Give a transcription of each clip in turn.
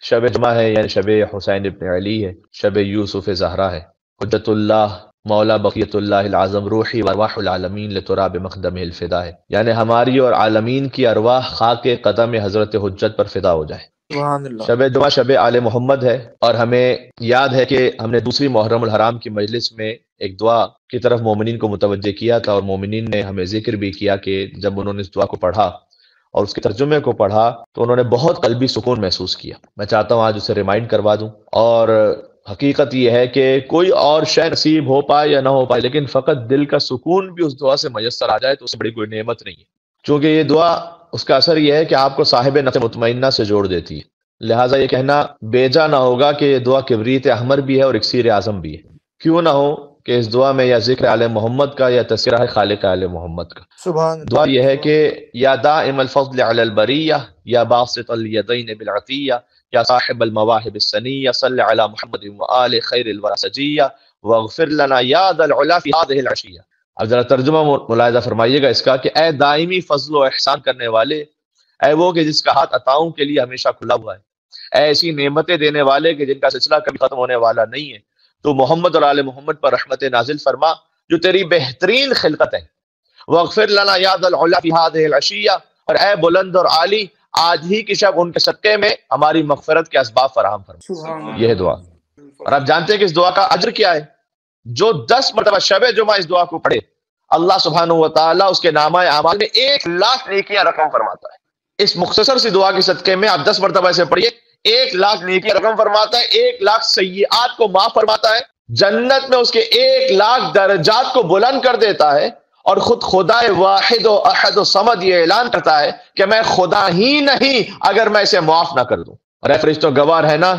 شب جمعہ ہے یعنی شب حسین ابن علی ہے، شب یوسف زہرا ہے، حجت اللہ مولا بقیت اللہ العظم روحی وارواح العالمین لتراب مقدم الفدا ہے، یعنی ہماری اور عالمین کی ارواح خاک قدم حضرت حجت پر فدا ہو جائے۔ سبحان اللہ۔ شب جمعہ شب آل محمد ہے، اور ہمیں یاد ہے کہ ہم نے دوسری محرم الحرام کی مجلس میں ایک دعا کی طرف مومنین کو متوجہ کیا تھا، اور مومنین نے ہمیں ذکر بھی کیا کہ جب انہوں نے اس دعا کو پڑھا اور اس کے ترجمے کو پڑھا تو انہوں نے بہت قلبی سکون محسوس کیا۔ میں چاہتا ہوں آج اسے ریمائنڈ کروا دوں، اور حقیقت یہ ہے کہ کوئی اور شے نصیب ہو پائے یا نہ ہو پائے، لیکن فقط دل کا سکون بھی اس دعا سے میسر آ جائے تو اس سے بڑی کوئی نعمت نہیں ہے، چونکہ یہ دعا اس کا اثر یہ ہے کہ آپ کو صاحب نفس مطمئنہ سے جوڑ دیتی ہے۔ لہٰذا یہ کہنا بیجا نہ ہوگا کہ یہ دعا کبریت احمر بھی ہے اور اکسیر اعظم بھی ہے، کیوں نہ ہو کہ اس دعا میں یا ذکر آل محمد کا یا تذکرہ خالق آل محمد کا۔ سبحان دعا یہ ہے کہ یا دائم الفضل علی البریہ یا باسط الیدین بالعطیہ یا صاحب المواہب السنیہ صلی علی محمد وآل خیر الورى سجیہ واغفر لنا یا ذا العلا فی هذه العشیہ۔ اب ذرا ترجمہ ملاحظہ فرمائیے گا اس کا کہ اے دائمی فضل و احسان کرنے والے، اے وہ کہ جس کا ہاتھ عطاؤں کے لیے ہمیشہ کھلا ہوا ہے، اے ایسی نعمتیں دینے والے کہ جن کا سلسلہ کبھی ختم ہونے والا نہیں ہے، تو محمد اور آل محمد پر رحمت نازل فرما جو تیری بہترین خلقت ہے۔ واغفر لنا یا ذا العلا فی هذه العشیہ، اور اے بلند اور عالی آج ہی کی شب ان کے صدقے میں ہماری مغفرت کے اسباب فراہم فرما۔ سبحان اللہ۔ یہ ہے دعا، اور آپ جانتے ہیں کہ اس دعا کا اجر کیا ہے؟ جو 10 مرتبہ شب جمعہ اس دعا کو پڑھے اللہ سبحانہ و تعالیٰ اس کے نامہ اعمال میں 1,00,000 نیکیاں رقم فرماتا ہے۔ اس مختصر سی دعا کے صدقے میں آپ 10 مرتبہ اسے پڑھیے، 1,00,000 نیکیاں رقم فرماتا ہے، 1,00,000 سیئات کو معاف فرماتا ہے، جنت میں اس کے 1,00,000 درجات کو بلند کر دیتا ہے، اور خود خدا واحد و احد و صمد یہ اعلان کرتا ہے کہ میں خدا ہی نہیں اگر میں اسے معاف نہ کر دوں۔ اور اے فرشتوں گوار ہے نا،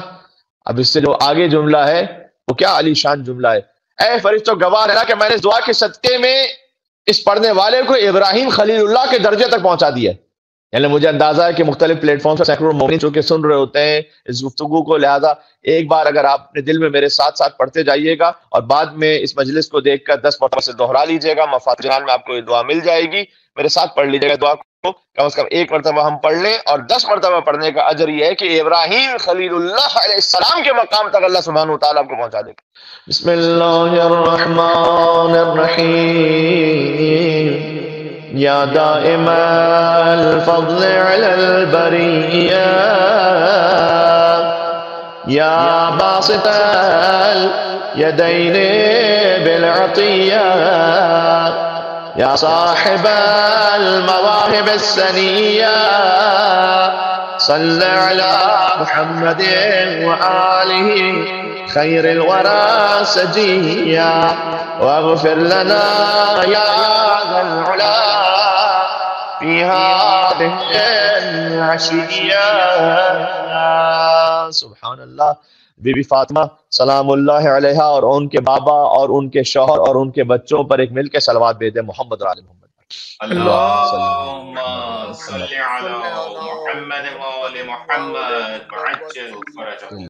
اب اس سے جو آگے جملہ ہے وہ کیا علی شان جملہ ہے، اے فرشتوں گوار ہے نا کہ میں نے اس دعا کے صدقے میں اس پڑھنے والے کو ابراہیم خلیل اللہ کے درجے تک پہنچا دیا ہے۔ یعنی مجھے اندازہ ہے کہ مختلف پلیٹ فارم پر سینکڑوں مومن جو کہ سن رہے ہوتے ہیں اس گفتگو کو، لہذا ایک بار اگر آپ اپنے دل میں میرے ساتھ ساتھ پڑھتے جائیے گا اور بعد میں اس مجلس کو دیکھ کر 10 مرتبہ سے دوہرا لیجیے گا، مفاتیح جنان میں آپ کو یہ دعا مل جائے گی، میرے ساتھ پڑھ لیجیے گا دعا کو، کم از کم 1 مرتبہ ہم پڑھ لیں، اور 10 مرتبہ پڑھنے کا اجر یہ ہے کہ ابراہیم خلیل اللہ علیہ السلام کے مقام تک اللہ سبحانہ وتعالیٰ آپ کو پہنچا دے گا۔ بسم اللہ الرحمن الرحیم یا دائم الفضل علی البریہ یا باسط الیدین بالعطیہ یا صاحب المواہب السنیہ صلی علی محمد وآلہ خیر الورى سجیہ واغفر لنا یا ذا العلا فی هذه العشیہ۔ سبحان اللہ۔ بی بی فاطمہ سلام اللہ علیہا اور ان کے بابا اور ان کے شوہر اور ان کے بچوں پر ایک مل کے صلوات بھیج دیں محمد اور آل محمد۔ اللهم صل على محمد وآل محمد وعجل فرجهم۔